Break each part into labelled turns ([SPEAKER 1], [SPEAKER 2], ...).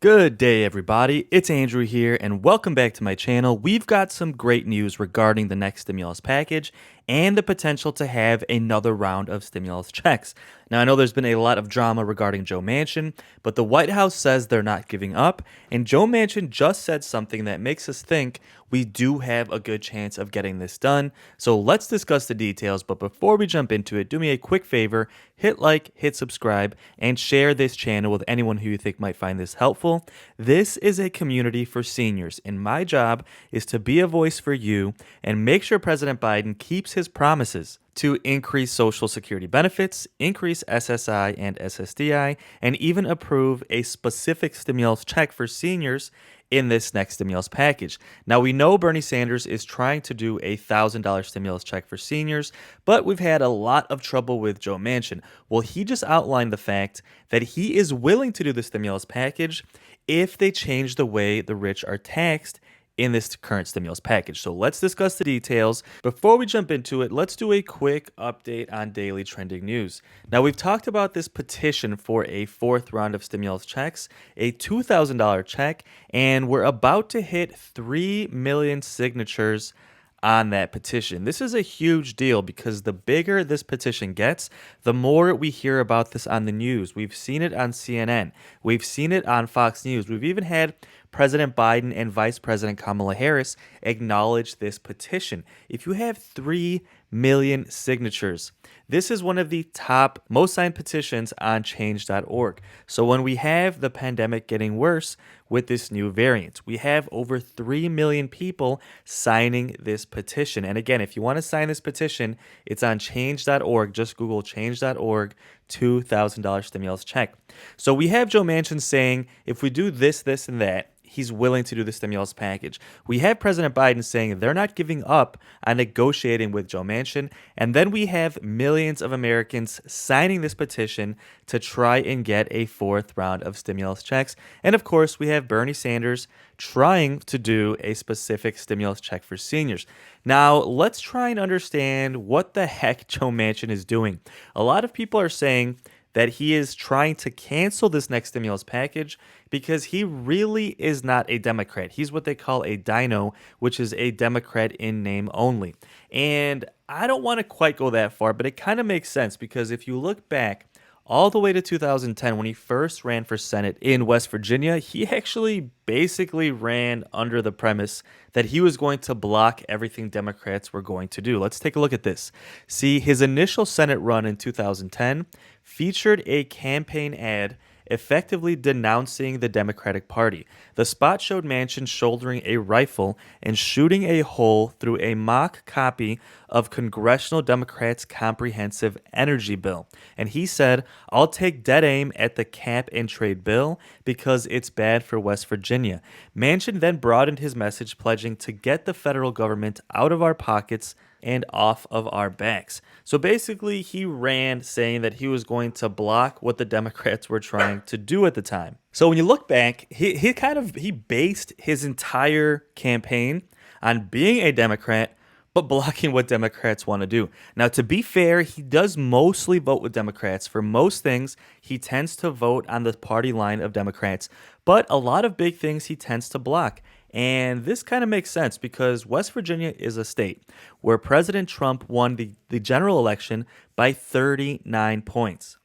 [SPEAKER 1] Good day, everybody. It's Andrew here, and welcome back to my channel. We've got some great news regarding the next stimulus package and the potential to have another round of stimulus checks. Now, I know there's been a lot of drama regarding Joe Manchin, but the White House says they're not giving up, and Joe Manchin just said something that makes us think we do have a good chance of getting this done. So let's discuss the details, but before we jump into it, do me a quick favor, hit like, hit subscribe, and share this channel with anyone who you think might find this helpful. This is a community for seniors, and my job is to be a voice for you and make sure President Biden keeps his promises to increase Social Security benefits, increase SSI and ssdi, and even approve a specific stimulus check for seniors in this next stimulus package. Now, we know Bernie Sanders is trying to do a $1,000 stimulus check for seniors, but we've had a lot of trouble with Joe Manchin. Well, he just outlined the fact that he is willing to do the stimulus package if they change the way the rich are taxed in this current stimulus package. So let's discuss the details. Before we jump into it, let's do a quick update on daily trending news. Now, we've talked about this petition for a fourth round of stimulus checks, a $2,000 check, and we're about to hit 3 million signatures on that petition. This is a huge deal because the bigger this petition gets, the more we hear about this on the news. We've seen it on CNN. We've seen it on Fox News. We've even had President Biden and Vice President Kamala Harris acknowledge this petition. If you have 3 million signatures, this is one of the top most signed petitions on change.org. So when we have the pandemic getting worse with this new variant, we have over 3 million people signing this petition. And again, if you want to sign this petition, it's on change.org. Just Google change.org. $2,000 stimulus check. So we have Joe Manchin saying, if we do this, this, and that, he's willing to do the stimulus package. We have President Biden saying they're not giving up on negotiating with Joe Manchin. And then we have millions of Americans signing this petition to try and get a fourth round of stimulus checks. And of course, we have Bernie Sanders trying to do a specific stimulus check for seniors. Now, let's try and understand what the heck Joe Manchin is doing. A lot of people are saying that he is trying to cancel this next stimulus package because he really is not a Democrat. He's what they call a dino, which is a Democrat in name only. And I don't want to quite go that far, but it kind of makes sense because if you look back all the way to 2010 when he first ran for Senate in West Virginia, he actually basically ran under the premise that he was going to block everything Democrats were going to do. Let's take a look at this. See, his initial Senate run in 2010 featured a campaign ad effectively denouncing the Democratic Party. The spot showed Manchin shouldering a rifle and shooting a hole through a mock copy of Congressional Democrats' comprehensive energy bill. And he said, "I'll take dead aim at the cap and trade bill because it's bad for West Virginia." Manchin then broadened his message, pledging to get the federal government out of our pockets and off of our backs. So basically, he ran saying that he was going to block what the Democrats were trying to do at the time. So when you look back, he based his entire campaign on being a Democrat but blocking what Democrats want to do. Now, to be fair, he does mostly vote with Democrats. For most things, he tends to vote on the party line of Democrats, but a lot of big things he tends to block. And this kind of makes sense because West Virginia is a state where President Trump won the general election by 39 points.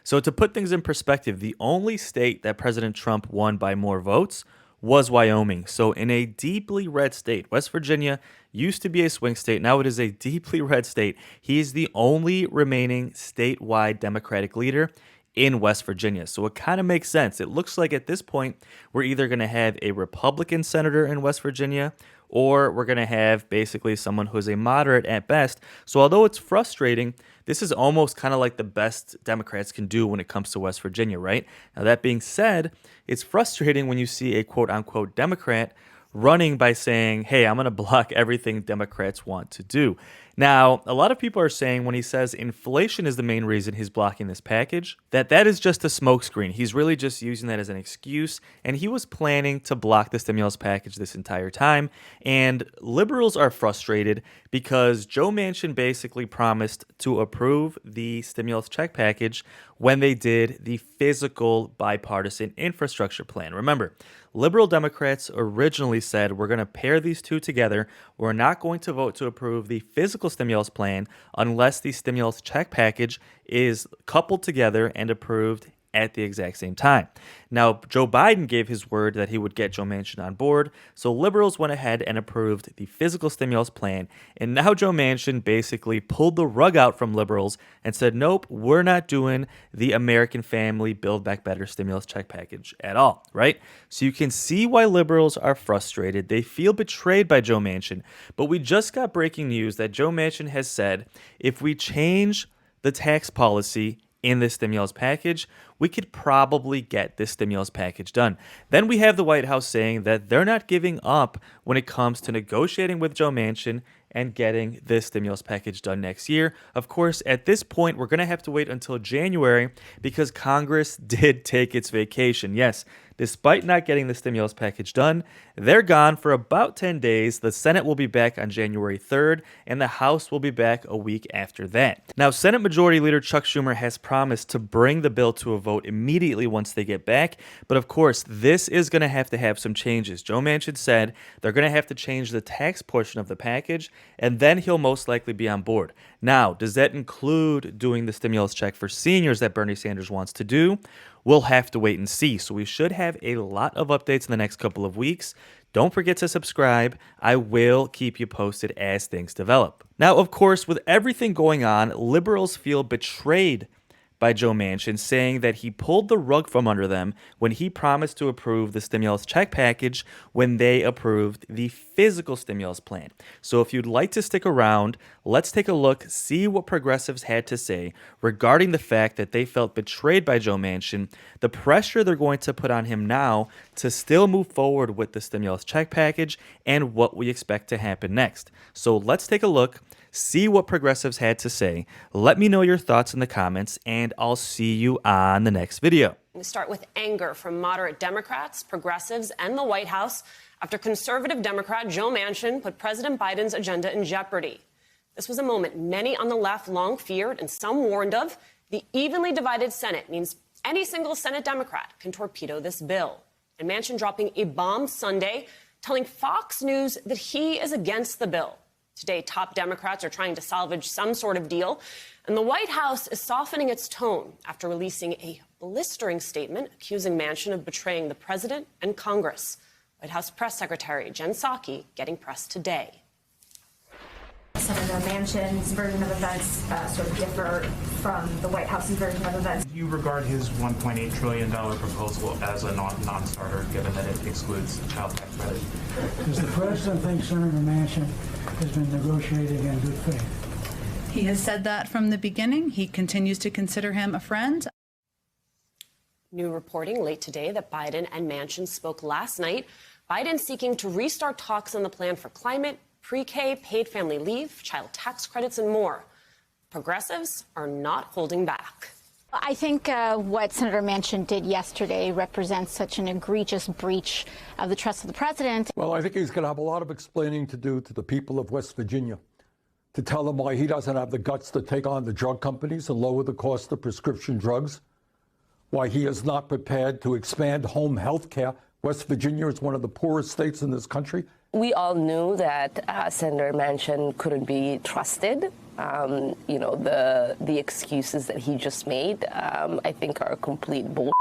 [SPEAKER 1] So to put things in perspective, the only state that President Trump won by more votes was Wyoming. So in a deeply red state, West Virginia used to be a swing state. Now it is a deeply red state. He is the only remaining statewide Democratic leader in West Virginia. So it kind of makes sense. It looks like at this point, we're either going to have a Republican senator in West Virginia or we're going to have basically someone who's a moderate at best. So although it's frustrating, this is almost kind of like the best Democrats can do when it comes to West Virginia, right? Now, that being said, it's frustrating when you see a quote unquote Democrat running by saying, hey, I'm going to block everything Democrats want to do. Now, a lot of people are saying when he says inflation is the main reason he's blocking this package, that is just a smokescreen. He's really just using that as an excuse, and he was planning to block the stimulus package this entire time. And liberals are frustrated because Joe Manchin basically promised to approve the stimulus check package when they did the physical bipartisan infrastructure plan. Remember, liberal Democrats originally said we're going to pair these two together. We're not going to vote to approve the physical stimulus plan unless the stimulus check package is coupled together and approved at the exact same time. Now, Joe Biden gave his word that he would get Joe Manchin on board, so liberals went ahead and approved the physical stimulus plan, and now Joe Manchin basically pulled the rug out from liberals and said, nope, we're not doing the American Family Build Back Better stimulus check package at all, right? So you can see why liberals are frustrated. They feel betrayed by Joe Manchin, but we just got breaking news that Joe Manchin has said if we change the tax policy in this stimulus package, we could probably get this stimulus package done. Then we have the White House saying that they're not giving up when it comes to negotiating with Joe Manchin and getting this stimulus package done next year. Of course, at this point, we're going to have to wait until January because Congress did take its vacation. Yes, despite not getting the stimulus package done, they're gone for about 10 days. The Senate will be back on January 3rd, and the House will be back a week after that. Now, Senate Majority Leader Chuck Schumer has promised to bring the bill to a vote immediately once they get back, but of course, this is going to have some changes. Joe Manchin said they're going to have to change the tax portion of the package, and then he'll most likely be on board. Now, does that include doing the stimulus check for seniors that Bernie Sanders wants to do? We'll have to wait and see. So we should have a lot of updates in the next couple of weeks. Don't forget to subscribe. I will keep you posted as things develop. Now, of course, with everything going on, liberals feel betrayed by Joe Manchin, saying that he pulled the rug from under them when he promised to approve the stimulus check package when they approved the physical stimulus plan. So if you'd like to stick around, let's take a look, see what progressives had to say regarding the fact that they felt betrayed by Joe Manchin, the pressure they're going to put on him now to still move forward with the stimulus check package, and what we expect to happen next. So let's take a look, see what progressives had to say. Let me know your thoughts in the comments, and I'll see you on the next video.
[SPEAKER 2] We start with anger from moderate Democrats, progressives, and the White House after conservative Democrat Joe Manchin put President Biden's agenda in jeopardy. This was a moment many on the left long feared and some warned of. The evenly divided Senate means any single Senate Democrat can torpedo this bill. And Manchin dropping a bomb Sunday, telling Fox News that he is against the bill. Today, top Democrats are trying to salvage some sort of deal, and the White House is softening its tone after releasing a blistering statement accusing Manchin of betraying the president and Congress. White House Press Secretary Jen Psaki getting pressed today.
[SPEAKER 3] Senator Manchin's version of events sort of differ from the White House's version of events.
[SPEAKER 4] Do you regard his $1.8 trillion proposal as a non-starter, given that it excludes child tax credit?
[SPEAKER 5] Does the president think Senator Manchin has been negotiating in good faith?
[SPEAKER 6] He has said that from the beginning. He continues to consider him a friend.
[SPEAKER 2] New reporting late today that Biden and Manchin spoke last night. Biden seeking to restart talks on the plan for climate, pre-K, paid family leave, child tax credits, and more. Progressives are not holding back.
[SPEAKER 7] I think what Senator Manchin did yesterday represents such an egregious breach of the trust of the president.
[SPEAKER 8] Well, I think he's going to have a lot of explaining to do to the people of West Virginia, to tell them why he doesn't have the guts to take on the drug companies and lower the cost of prescription drugs, why he is not prepared to expand home health care. West Virginia is one of the poorest states in this country.
[SPEAKER 9] We all knew that Senator Manchin couldn't be trusted. You know, the excuses that he just made, I think, are complete bull.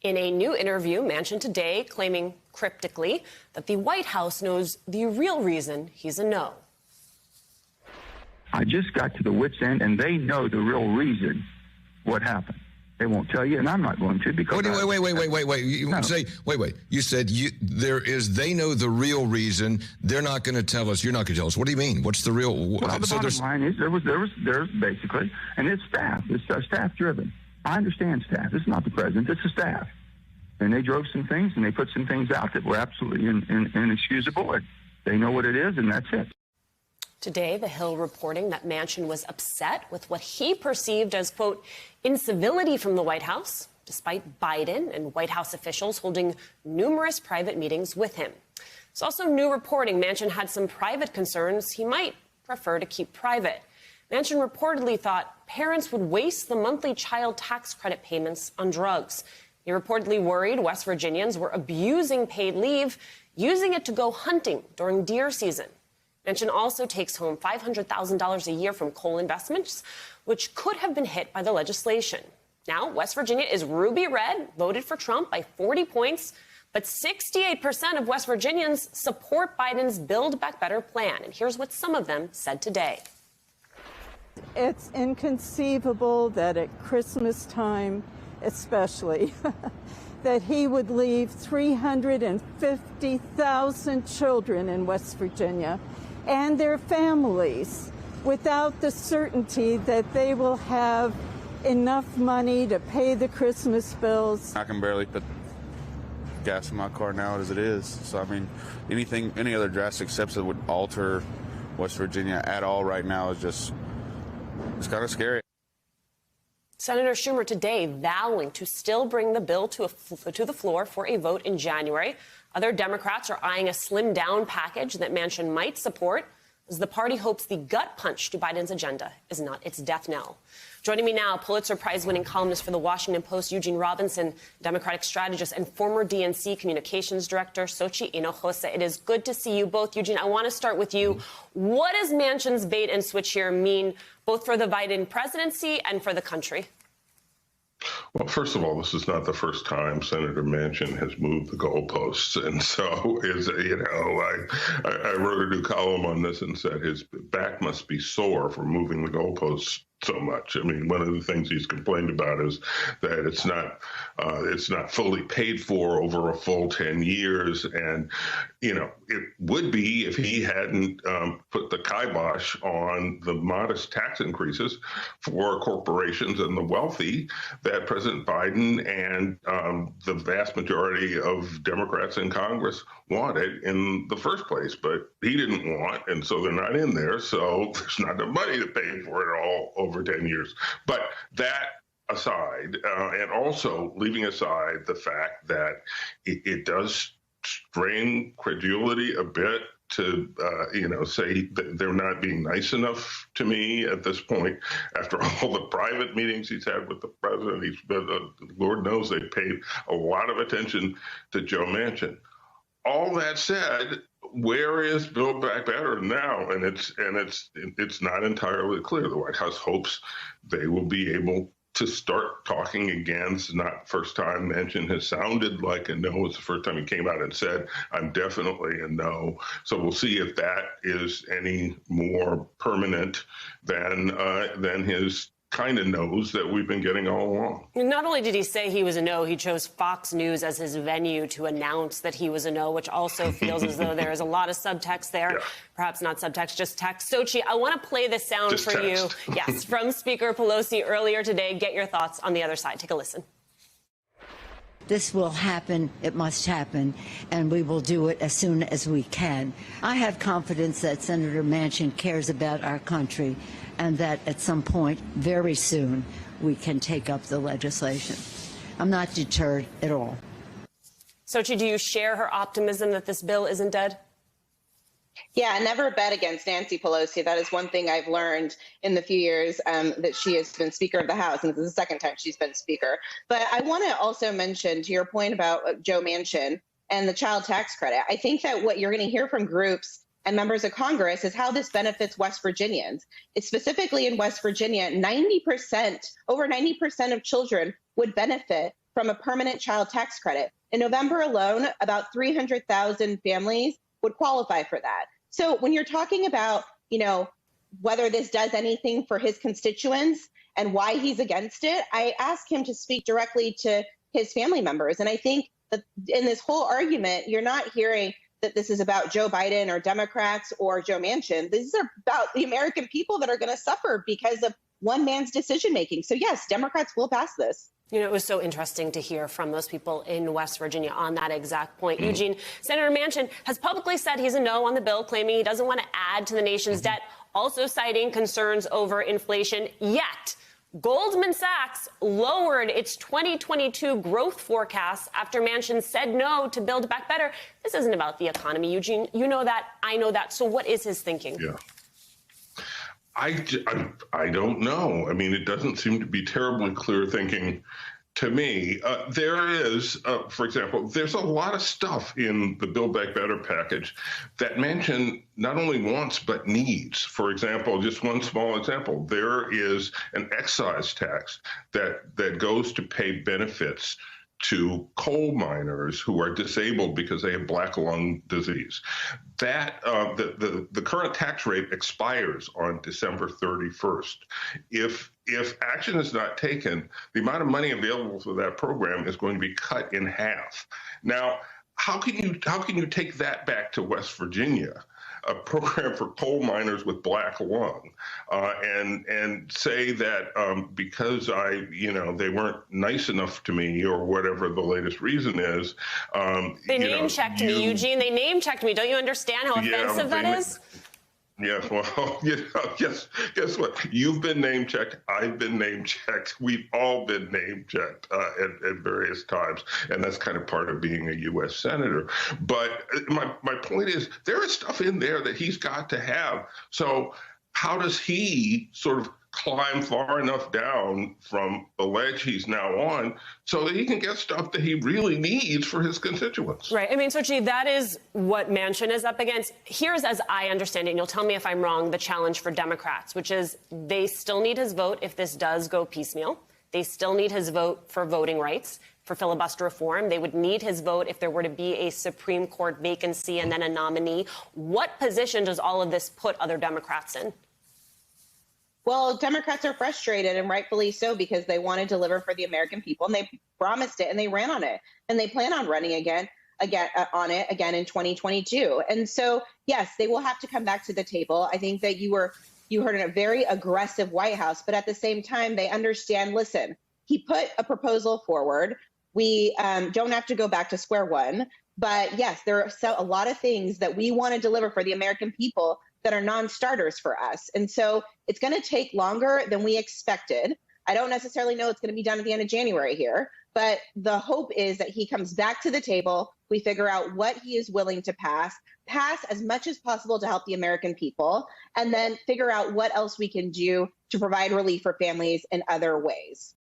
[SPEAKER 2] In a new interview, Manchin today claiming cryptically that the White House knows the real reason he's a no.
[SPEAKER 10] I just got to the wit's end, and they know the real reason what happened. They won't tell you, and I'm not going to because.
[SPEAKER 11] Wait. You say, wait. You said they know the real reason. They're not going to tell us. You're not going to tell us. What do you mean? What's the real?
[SPEAKER 10] Well, the bottom line is there's basically, and it's staff. It's staff driven. I understand staff. It's not the president. It's the staff, and they drove some things and they put some things out that were absolutely inexcusable. They know what it is, and that's it.
[SPEAKER 2] Today, The Hill reporting that Manchin was upset with what he perceived as, quote, incivility from the White House, despite Biden and White House officials holding numerous private meetings with him. There's also new reporting Manchin had some private concerns he might prefer to keep private. Manchin reportedly thought parents would waste the monthly child tax credit payments on drugs. He reportedly worried West Virginians were abusing paid leave, using it to go hunting during deer season. Manchin also takes home $500,000 a year from coal investments, which could have been hit by the legislation. Now, West Virginia is ruby red, voted for Trump by 40 points, but 68% of West Virginians support Biden's Build Back Better plan. And here's what some of them said today.
[SPEAKER 12] It's inconceivable that at Christmas time, especially, that he would leave 350,000 children in West Virginia and their families without the certainty that they will have enough money to pay the Christmas bills.
[SPEAKER 13] I can barely put gas in my car now as it is. So, I mean, any other drastic steps that would alter West Virginia at all right now is just, it's kind of scary.
[SPEAKER 2] Senator Schumer today vowing to still bring the bill to the floor for a vote in January. Other Democrats are eyeing a slimmed-down package that Manchin might support, as the party hopes the gut punch to Biden's agenda is not its death knell. Joining me now, Pulitzer Prize-winning columnist for The Washington Post, Eugene Robinson, Democratic strategist and former DNC communications director, Xochitl Hinojosa. It is good to see you both. Eugene, I want to start with you. What does Manchin's bait and switch here mean, both for the Biden presidency and for the country?
[SPEAKER 14] Well, first of all, this is not the first time Senator Manchin has moved the goalposts. And so, I wrote a new column on this and said his back must be sore from moving the goalposts so much. I mean, one of the things he's complained about is that it's not fully paid for over a full 10 years. And, it would be if he hadn't put the kibosh on the modest tax increases for corporations and the wealthy that President Biden and the vast majority of Democrats in Congress wanted in the first place. But he didn't want, and so they're not in there. So there's not enough money to pay for it all over 10 years. But that aside, and also leaving aside the fact that it does strain credulity a bit to, say that they're not being nice enough to me at this point. After all the private meetings he's had with the president, Lord knows they paid a lot of attention to Joe Manchin. All that said, where is Build Back Better now? And it's not entirely clear. The White House hopes they will be able to start talking again. It's not the first time Manchin has sounded like a no. It's the first time he came out and said, I'm definitely a no. So we'll see if that is any more permanent than his kind of no's that we've been getting all along.
[SPEAKER 2] Not only did he say he was a no, he chose Fox News as his venue to announce that he was a no, which also feels as though there is a lot of subtext there. Yeah. Perhaps not subtext, just text. Sochi, I want to play this sound just for text. You. Yes, from Speaker Pelosi earlier today. Get your thoughts on the other side. Take a listen.
[SPEAKER 15] This will happen, it must happen, and we will do it as soon as we can. I have confidence that Senator Manchin cares about our country and that at some point, very soon, we can take up the legislation. I'm not deterred at all.
[SPEAKER 2] Sochi, do you share her optimism that this bill isn't dead?
[SPEAKER 16] Yeah, never bet against Nancy Pelosi. That is one thing I've learned in the few years that she has been Speaker of the House, and this is the second time she's been Speaker. But I want to also mention, to your point about Joe Manchin and the child tax credit, I think that what you're going to hear from groups and members of Congress is how this benefits West Virginians. It's specifically in West Virginia, over 90% of children would benefit from a permanent child tax credit. In November alone, about 300,000 families would qualify for that. So when you're talking about, whether this does anything for his constituents and why he's against it, I ask him to speak directly to his family members. And I think that in this whole argument, you're not hearing that this is about Joe Biden or Democrats or Joe Manchin. These are about the American people that are going to suffer because of one man's decision making. So yes, Democrats will pass this.
[SPEAKER 2] It was so interesting to hear from those people in West Virginia on that exact point. Eugene, Senator Manchin has publicly said he's a no on the bill, claiming he doesn't want to add to the nation's debt. also citing concerns over inflation. Yet, Goldman Sachs lowered its 2022 growth forecast after Manchin said no to Build Back Better. This isn't about the economy, Eugene. You know that. I know that. So what is his thinking?
[SPEAKER 14] Yeah. I don't know. I mean, it doesn't seem to be terribly clear thinking to me. There is, for example, there's a lot of stuff in the Build Back Better package that Manchin not only wants but needs. For example, just one small example, there is an excise tax that goes to pay benefits to coal miners who are disabled because they have black lung disease. That the current tax rate expires on December 31st. If action is not taken, the amount of money available for that program is going to be cut in half. Now, how can you take that back to West Virginia, a program for coal miners with black lung, and say that because they weren't nice enough to me or whatever the latest reason is.
[SPEAKER 2] They name checked me, Eugene. They name checked me. Don't you understand how offensive that is?
[SPEAKER 14] Yes, well, guess what? You've been name checked. I've been name checked. We've all been name checked at various times, and that's kind of part of being a U.S. senator. But my point is, there is stuff in there that he's got to have. So how does he sort of climb far enough down from the ledge he's now on so that he can get stuff that he really needs for his constituents?
[SPEAKER 2] Right. I mean, Sochi, that is what Manchin is up against. Here's, as I understand it, and you'll tell me if I'm wrong, the challenge for Democrats, which is they still need his vote if this does go piecemeal. They still need his vote for voting rights, for filibuster reform. They would need his vote if there were to be a Supreme Court vacancy and then a nominee. What position does all of this put other Democrats in?
[SPEAKER 16] Well, Democrats are frustrated, and rightfully so, because they want to deliver for the American people, and they promised it, and they ran on it, and they plan on running again in 2022. And so, yes, they will have to come back to the table. I think that you heard a very aggressive White House, but at the same time, they understand. Listen, he put a proposal forward. We don't have to go back to square one, but yes, there are a lot of things that we want to deliver for the American people that are non-starters for us. And so it's going to take longer than we expected. I don't necessarily know it's going to be done at the end of January here, but the hope is that he comes back to the table. We figure out what he is willing to pass as much as possible to help the American people, and then figure out what else we can do to provide relief for families in other ways.